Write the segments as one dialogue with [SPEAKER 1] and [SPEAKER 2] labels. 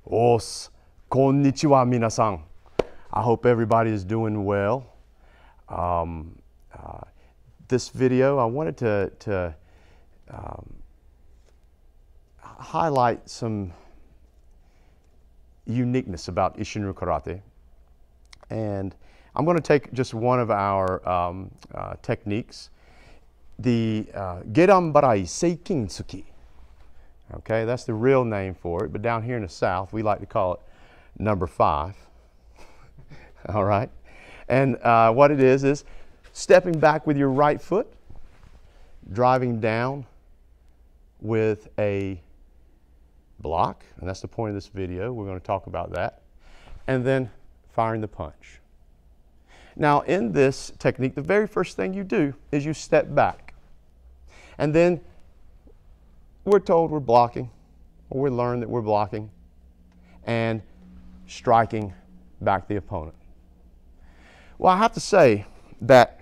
[SPEAKER 1] Os, konnichiwa minasan. I hope everybody is doing well. This video, I wanted to highlight some uniqueness about Isshinryu Karate. And I'm going to take just one of our techniques, the Geram Seikinsuki. Okay, that's the real name for it, but down here in the South, we like to call it number 5. All right, and what it is stepping back with your right foot, driving down with a block, and that's the point of this video. We're going to talk about that, and then firing the punch. Now, in this technique, the very first thing you do is you step back, and then we're told we're blocking, or we learn that we're blocking and striking back the opponent. Well, I have to say that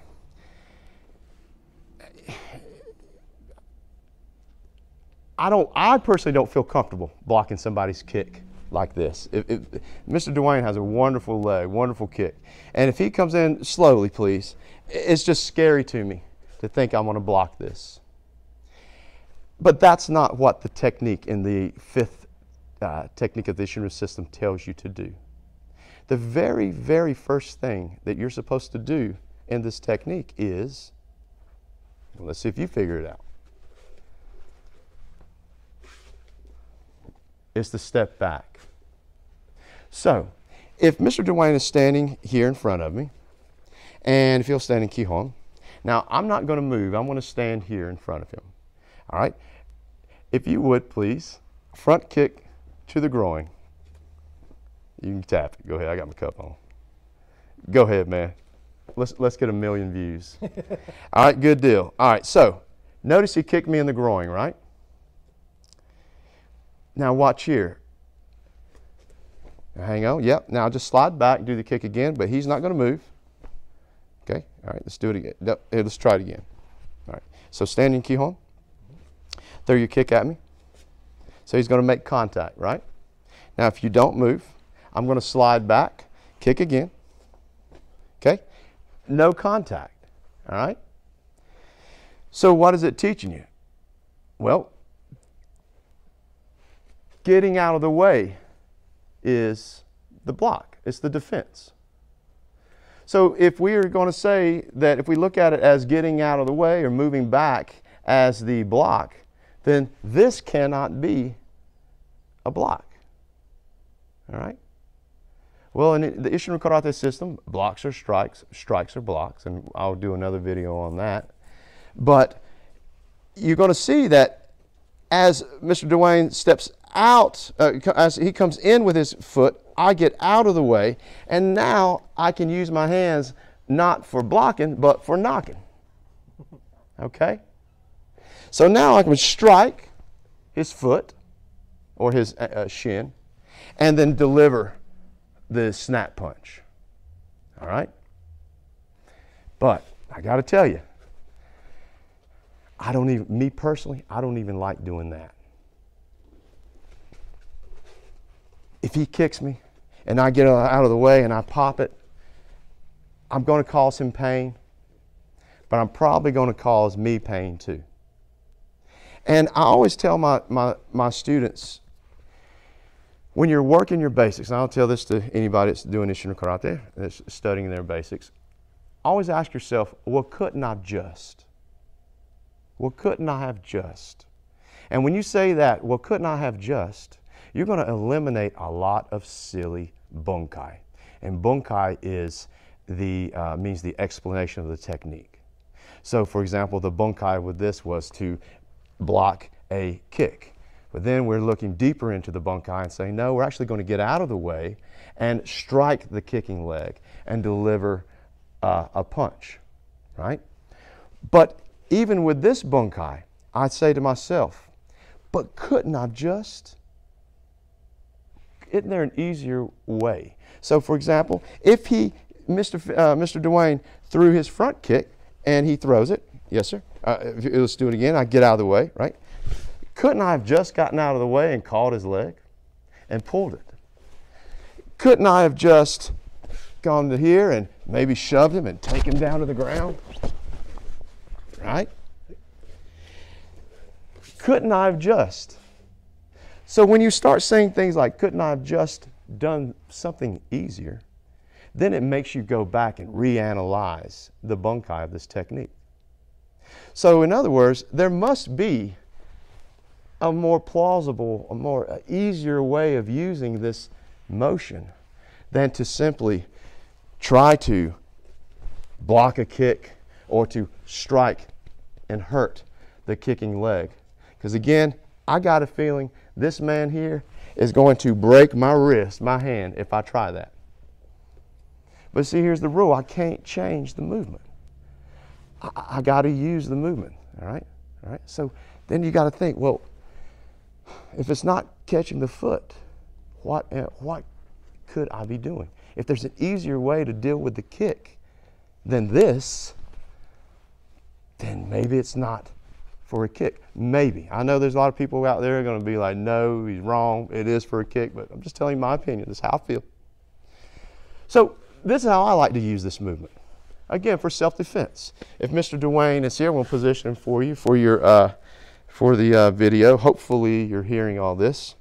[SPEAKER 1] I personally don't feel comfortable blocking somebody's kick like this. Mr. Dwayne has a wonderful leg, wonderful kick. And if he comes in slowly, please, it's just scary to me to think I'm going to block this. But that's not what the technique in the 5th technique of the Isshinryu system tells you to do. The very, very first thing that you're supposed to do in this technique is, let's see if you figure it out, is to step back. So, if Mr. Dwayne is standing here in front of me, and if he'll stand in Kihon, now I'm not going to move, I'm going to stand here in front of him. All right? If you would, please, front kick to the groin. You can tap it. Go ahead. I got my cup on. Go ahead, man. Let's get 1 million views. All right, good deal. All right, so notice he kicked me in the groin, right? Now watch here. Now hang on. Yep. Now just slide back, do the kick again, but he's not going to move. Okay. All right. Let's do it again. Yep. Here, let's try it again. All right. So standing Kihon. Throw your kick at me. So he's going to make contact, right? Now if you don't move, I'm going to slide back, kick again. Okay? No contact. All right? So what is it teaching you? Well, getting out of the way is the block. It's the defense. So if we are going to say that if we look at it as getting out of the way or moving back as the block, then this cannot be a block. All right? Well, in the Isshinryu Karate system, blocks are strikes, strikes are blocks, and I'll do another video on that. But you're going to see that as Mr. Dwayne steps out, as he comes in with his foot, I get out of the way, and now I can use my hands not for blocking, but for knocking. Okay? So now I can strike his foot or his shin and then deliver the snap punch. All right? But I got to tell you, me personally, I don't even like doing that. If he kicks me and I get out of the way and I pop it, I'm going to cause him pain, but I'm probably going to cause me pain too. And I always tell my students, when you're working your basics, and I'll tell this to anybody that's doing Isshinryu Karate, that's studying their basics, always ask yourself, well, couldn't I just? Well, couldn't I have just? And when you say that, well, couldn't I have just, you're going to eliminate a lot of silly bunkai. And bunkai is means the explanation of the technique. So, for example, the bunkai with this was to block a kick. But then we're looking deeper into the bunkai and saying, no, we're actually going to get out of the way and strike the kicking leg and deliver a punch, right? But even with this bunkai, I'd say to myself, but couldn't I just? Isn't there an easier way? So, for example, if Mr. Dwayne threw his front kick and he throws it, yes, sir. Let's do it again. I get out of the way, right? Couldn't I have just gotten out of the way and caught his leg and pulled it? couldn't I have just gone to here and maybe shoved him and taken him down to the ground? Right? Couldn't I have just? So when you start saying things like, couldn't I have just done something easier? Then it makes you go back and reanalyze the bunkai of this technique. So in other words, there must be a more plausible, a more easier way of using this motion than to simply try to block a kick or to strike and hurt the kicking leg. Because again, I got a feeling this man here is going to break my wrist, my hand, if I try that. But see, here's the rule. I can't change the movement. I got to use the movement, all right? All right? So then you got to think, well, if it's not catching the foot, what could I be doing? If there's an easier way to deal with the kick than this, then maybe it's not for a kick. Maybe. I know there's a lot of people out there who are going to be like, no, he's wrong. It is for a kick, but I'm just telling you my opinion. This is how I feel. So this is how I like to use this movement. Again, for self-defense. If Mr. Dwayne is here, we'll position him for you for your for the video. Hopefully you're hearing all this.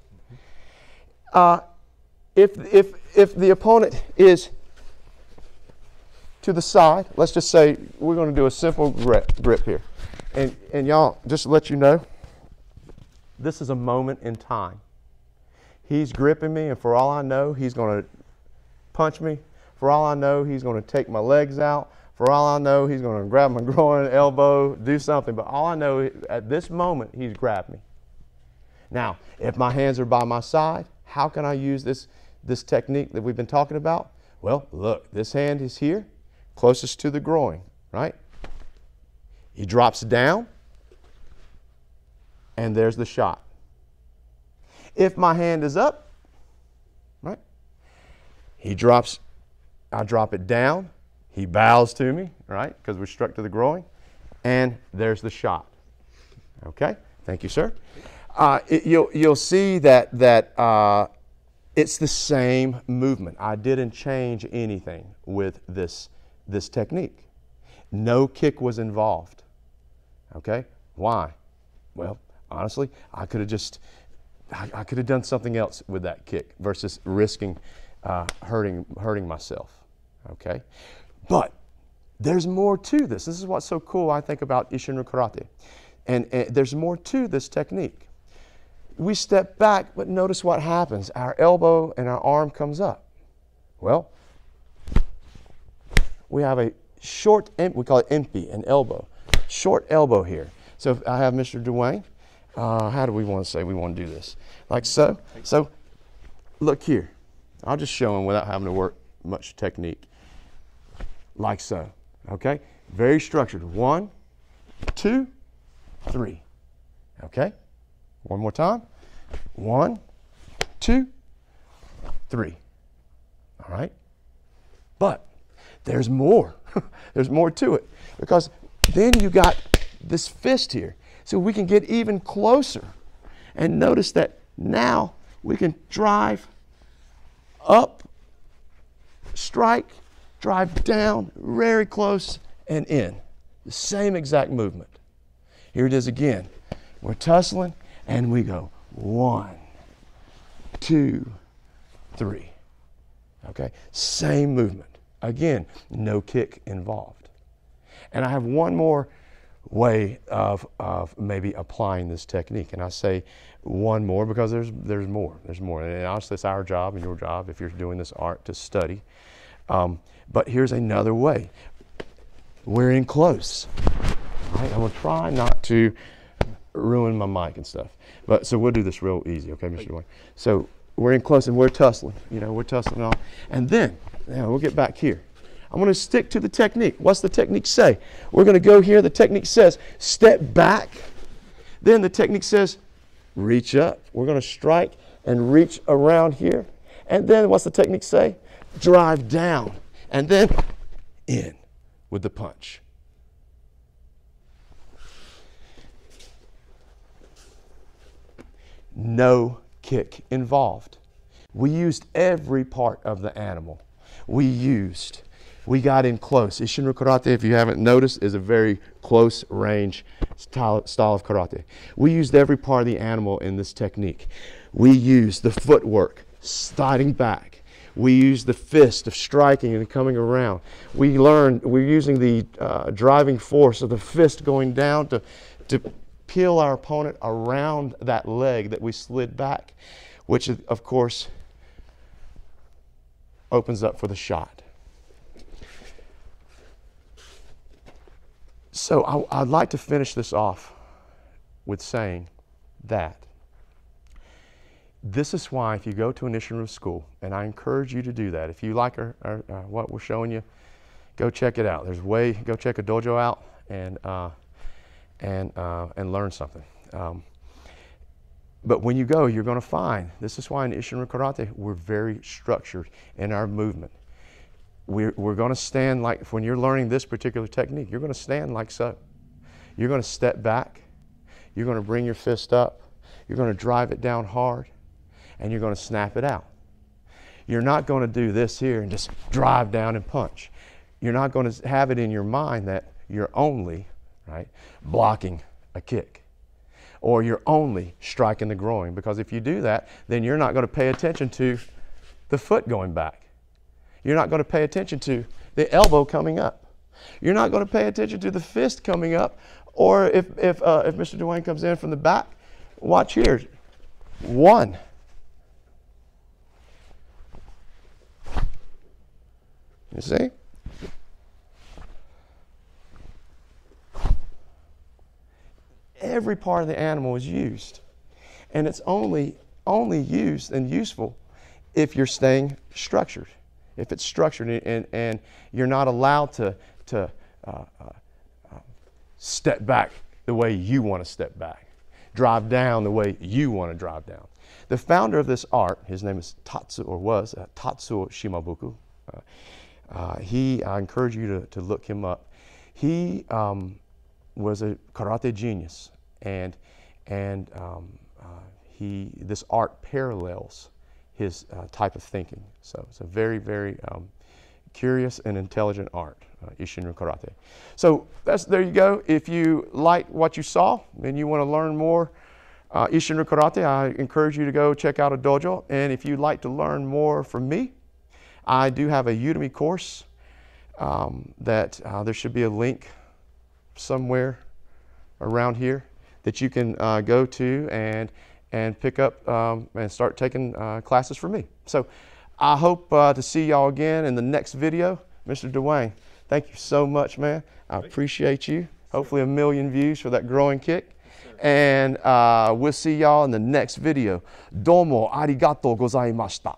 [SPEAKER 1] If the opponent is to the side, let's just say we're going to do a simple grip here. And y'all, just to let you know, this is a moment in time. He's gripping me, and for all I know, he's going to punch me. For all I know, he's going to take my legs out. For all I know, he's going to grab my groin, elbow, do something. But all I know, at this moment, he's grabbed me. Now, if my hands are by my side, how can I use this technique that we've been talking about? Well, look, this hand is here, closest to the groin, right? He drops down, and there's the shot. If my hand is up, right, I drop it down, he bows to me, right, because we're struck to the groin, and there's the shot. Okay, thank you, sir. You'll see that it's the same movement. I didn't change anything with this technique. No kick was involved. Okay, why? Well, honestly, I could have done something else with that kick versus risking hurting myself. Okay, but there's more to this. This is what's so cool, I think, about Isshinryu Karate, and there's more to this technique. We step back, but notice what happens. Our elbow and our arm comes up. Well, we have a short, we call it empty, an elbow. Short elbow here. So if I have Mr. Dwayne, how do we want to say we want to do this? Like so. So look here. I'll just show him without having to work much technique. Like so. Okay? Very structured. 1, 2, 3. Okay? One more time. 1, 2, 3. All right? But there's more. There's more to it. Because then you got this fist here. So we can get even closer. And notice that now we can drive up, strike, drive down, very close, and in. The same exact movement. Here it is again. We're tussling, and we go 1, 2, 3. Okay? Same movement. Again, no kick involved. And I have one more way of maybe applying this technique. And I say one more because there's more. There's more. And honestly, it's our job and your job if you're doing this art to study. But here's another way. We're in close. Right? I'm going to try not to ruin my mic and stuff. But so we'll do this real easy, okay, Mr. Dwayne? So we're in close and we're tussling. You know, we're tussling on. And then, we'll get back here. I'm going to stick to the technique. What's the technique say? We're going to go here. The technique says step back. Then the technique says reach up. We're going to strike and reach around here. And then what's the technique say? Drive down. And then in with the punch. No kick involved. We used every part of the animal. We got in close. Isshinryu Karate, if you haven't noticed, is a very close range style of karate. We used every part of the animal in this technique. We used the footwork, sliding back. We used the fist of striking and coming around. We're using the driving force of the fist going down to peel our opponent around that leg that we slid back, which of course opens up for the shot. So I'd like to finish this off with saying that this is why if you go to an Isshinryu school, and I encourage you to do that, if you like what we're showing you, go check it out. There's a way, go check a dojo out and learn something. But when you go, you're going to find, this is why in Isshinryu Karate, we're very structured in our movement. We're going to stand like, when you're learning this particular technique, you're going to stand like so. You're going to step back. You're going to bring your fist up. You're going to drive it down hard. And you're going to snap it out. You're not going to do this here and just drive down and punch. You're not going to have it in your mind that you're only, right, blocking a kick. Or you're only striking the groin. Because if you do that, then you're not going to pay attention to the foot going back. You're not going to pay attention to the elbow coming up. You're not going to pay attention to the fist coming up. Or if Mr. Dwayne comes in from the back, watch here. 1. You see? Every part of the animal is used. And it's only used and useful if you're staying structured. If it's structured and you're not allowed to step back the way you want to step back, drive down the way you want to drive down. The founder of this art, his name is was Tatsuo Shimabuku. I encourage you to look him up. He was a karate genius, and this art parallels his type of thinking. So it's a very, very curious and intelligent art, Isshinryu Karate. So there you go. If you like what you saw and you want to learn more Isshinryu Karate, I encourage you to go check out a dojo. And if you'd like to learn more from me, I do have a Udemy course that there should be a link somewhere around here that you can go to and pick up and start taking classes from me. So I hope to see y'all again in the next video. Mr. Dwayne, thank you so much, man. I appreciate you. Hopefully 1 million views for that groin kick. And we'll see y'all in the next video. Domo arigatou gozaimashita.